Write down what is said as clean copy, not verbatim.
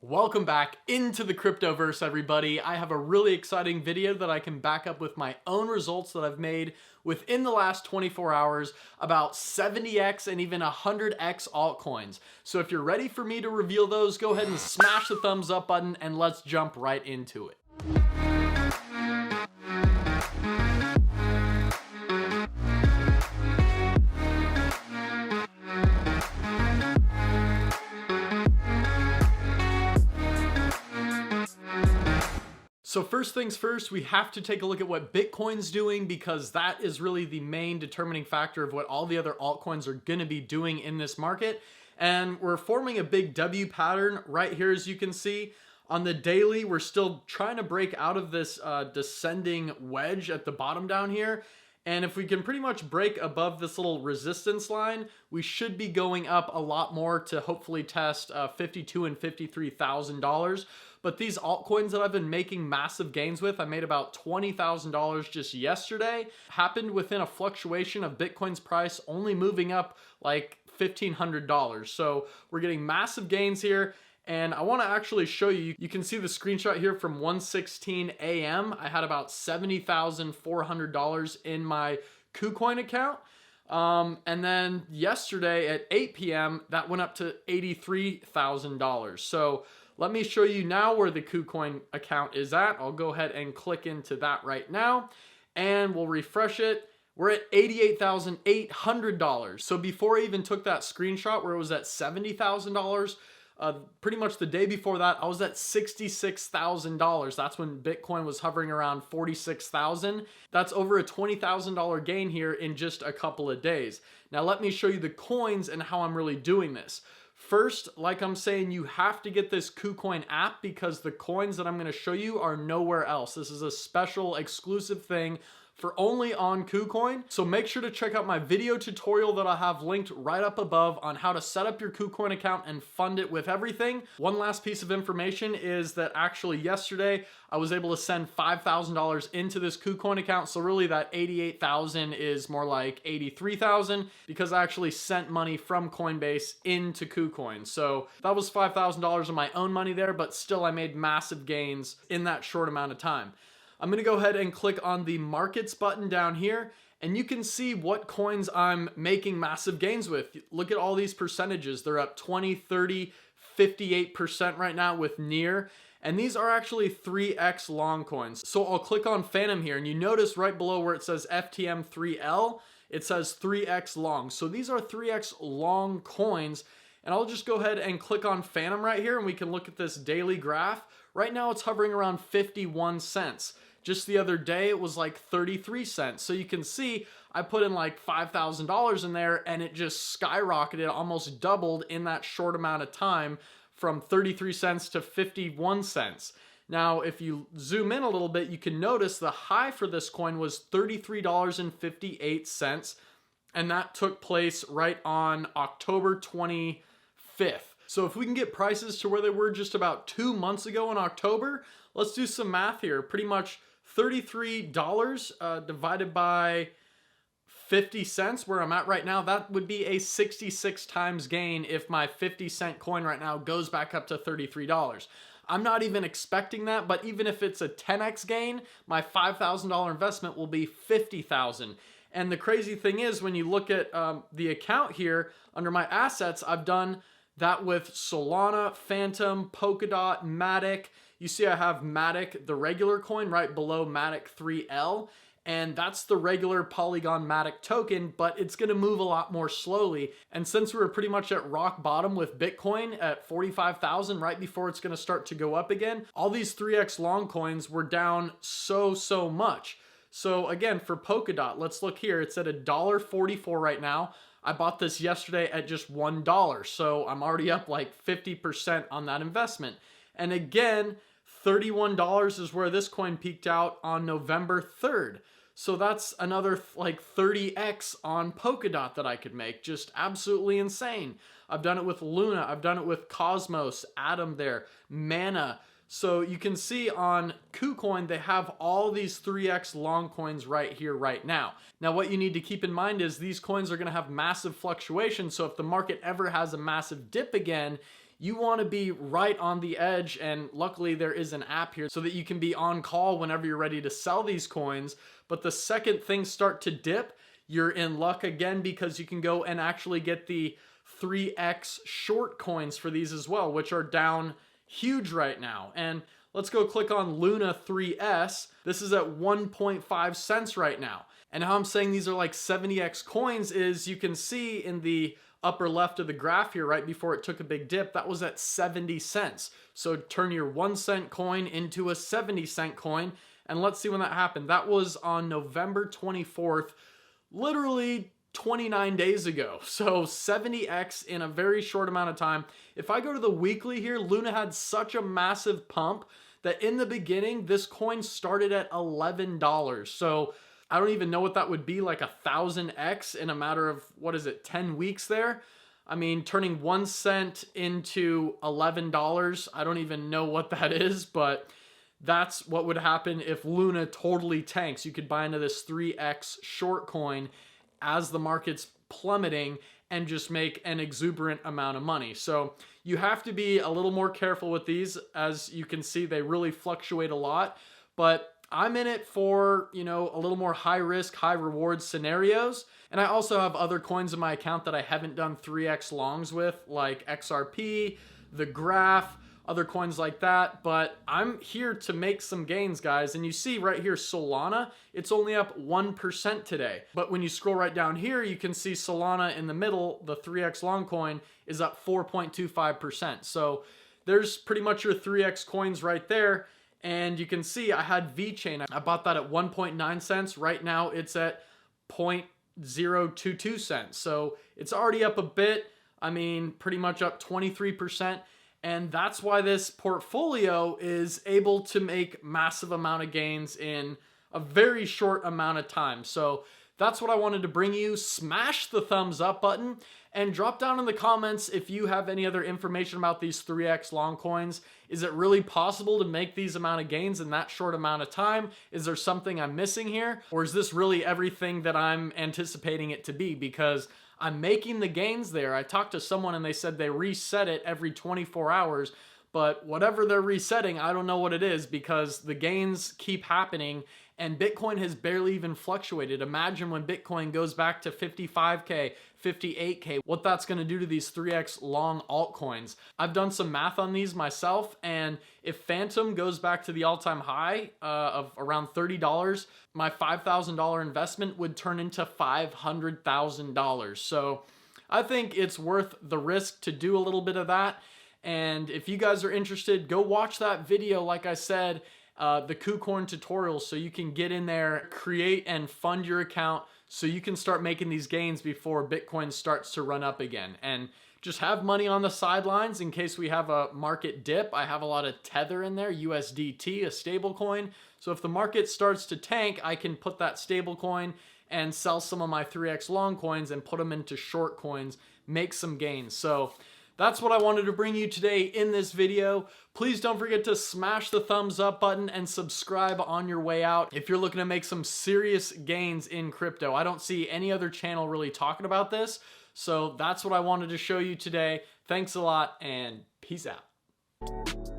Welcome back into the cryptoverse, everybody. I have a really exciting video that I can back up with my own results that I've made within the last 24 hours about 70x and even 100x altcoins. So if you're ready for me to reveal those, go ahead and smash the thumbs up button and let's jump right into it. So first things first, we have to take a look at what Bitcoin's doing because that is really the main determining factor of what all the other altcoins are going to be doing in this market. And we're forming a big W pattern right here, as you can see. On the daily, we're still trying to break out of this descending wedge at the bottom down here. And if we can pretty much break above this little resistance line, we should be going up a lot more to hopefully test $52,000 and $53,000. But these altcoins that I've been making massive gains with, I made about $20,000 just yesterday, happened within a fluctuation of Bitcoin's price only moving up like $1,500. So we're getting massive gains here. And I want to actually show you, you can see the screenshot here from 1:16 a.m. I had about $70,400 in my Kucoin account. And then yesterday at 8 p.m., that went up to $83,000. So let me show you now where the Kucoin account is at. I'll go ahead and click into that right now and we'll refresh it. We're at $88,800. So before I even took that screenshot where it was at $70,000, pretty much the day before that, I was at $66,000. That's when Bitcoin was hovering around 46,000. That's over a $20,000 gain here in just a couple of days. Now let me show you the coins and how I'm really doing this. First, like I'm saying, you have to get this Kucoin app because the coins that I'm going to show you are nowhere else. This is a special exclusive thing for only on Kucoin. So make sure to check out my video tutorial that I have linked right up above on how to set up your Kucoin account and fund it with everything. One last piece of information is that actually yesterday I was able to send $5,000 into this Kucoin account. So really that 88,000 is more like 83,000 because I actually sent money from Coinbase into Kucoin. So that was $5,000 of my own money there, but still I made massive gains in that short amount of time. I'm going to go ahead and click on the markets button down here and you can see what coins I'm making massive gains with. Look at all these percentages. They're up 20, 30, 58% right now with near. And these are actually 3x long coins. So I'll click on Fantom here and you notice right below where it says FTM3L, it says 3x long. So these are 3x long coins. And I'll just go ahead and click on Fantom right here and we can look at this daily graph. Right now it's hovering around 51 cents. Just the other day, it was like 33 cents. So you can see I put in like $5,000 in there and it just skyrocketed, almost doubled in that short amount of time from 33 cents to 51 cents. Now, if you zoom in a little bit, you can notice the high for this coin was $33.58. And that took place right on October 25th. So if we can get prices to where they were just about 2 months ago in October, let's do some math here. Pretty much $33 divided by 50 cents where I'm at right now, that would be a 66 times gain if my 50-cent coin right now goes back up to $33. I'm not even expecting that, but even if it's a 10x gain, my $5,000 investment will be $50,000. And the crazy thing is when you look at the account here under my assets, I've done that with Solana, Fantom, Polkadot, Matic. You see I have Matic, the regular coin, right below Matic 3L. And that's the regular Polygon Matic token, but it's going to move a lot more slowly. And since we were pretty much at rock bottom with Bitcoin at 45,000 right before it's going to start to go up again, all these 3x long coins were down so much. So again, for Polkadot, let's look here. It's at $1.44 right now. I bought this yesterday at just $1. So I'm already up like 50% on that investment. And again, $31 is where this coin peaked out on November 3rd. So that's another like 30x on Polkadot that I could make. Just absolutely insane. I've done it with Luna. I've done it with Cosmos, Atom there, Mana. So you can see on Kucoin, they have all these 3x long coins right here, right now. Now, what you need to keep in mind is these coins are going to have massive fluctuations. So if the market ever has a massive dip again, you want to be right on the edge, and luckily there is an app here so that you can be on call whenever you're ready to sell these coins. But the second things start to dip, you're in luck again, because you can go and actually get the 3x short coins for these as well, which are down huge right now. And let's go click on Luna 3S. This is at 1.5 cents right now. And how I'm saying these are like 70x coins is, you can see in the upper left of the graph here, right before it took a big dip, that was at 70 cents. So turn your 1 cent coin into a 70-cent coin. And let's see when that happened. That was on November 24th, literally 29 days ago. So 70x in a very short amount of time. If I go to the weekly here, Luna had such a massive pump that in the beginning, this coin started at $11. So I don't even know what that would be, like 1,000x in a matter of, what is it, 10 weeks there? I mean, turning 1 cent into $11, I don't even know what that is, but that's what would happen if Luna totally tanks. You could buy into this 3x short coin as the market's plummeting and just make an exuberant amount of money. So you have to be a little more careful with these. As you can see, they really fluctuate a lot, but I'm in it for, you know, a little more high risk, high reward scenarios. And I also have other coins in my account that I haven't done 3x longs with, like XRP, the Graph, other coins like that. But I'm here to make some gains, guys. And you see right here, Solana, it's only up 1% today. But when you scroll right down here, you can see Solana in the middle, the 3x long coin, is up 4.25%. So there's pretty much your 3x coins right there. And you can see I had VeChain. I bought that at 1.9 cents. Right now it's at 0.022 cents. So it's already up a bit. I mean, pretty much up 23%. And that's why this portfolio is able to make massive amount of gains in a very short amount of time. So that's what I wanted to bring you. Smash the thumbs up button and drop down in the comments if you have any other information about these 3x long coins. Is it really possible to make these amount of gains in that short amount of time? Is there something I'm missing here? Or is this really everything that I'm anticipating it to be? Because I'm making the gains there. I talked to someone and they said they reset it every 24 hours. But whatever they're resetting, I don't know what it is, because the gains keep happening and Bitcoin has barely even fluctuated. Imagine when Bitcoin goes back to 55K, 58K, what that's going to do to these 3x long altcoins. I've done some math on these myself, and if Fantom goes back to the all-time high of around $30, my $5,000 investment would turn into $500,000. So I think it's worth the risk to do a little bit of that. And if you guys are interested, go watch that video, like I said, the Kucoin tutorial, so you can get in there, create and fund your account so you can start making these gains before Bitcoin starts to run up again. And just have money on the sidelines in case we have a market dip. I have a lot of Tether in there, USDT, a stable coin. So if the market starts to tank, I can put that stable coin and sell some of my 3x long coins and put them into short coins, make some gains. So that's what I wanted to bring you today in this video. Please don't forget to smash the thumbs up button and subscribe on your way out if you're looking to make some serious gains in crypto. I don't see any other channel really talking about this, so that's what I wanted to show you today. Thanks a lot, and peace out.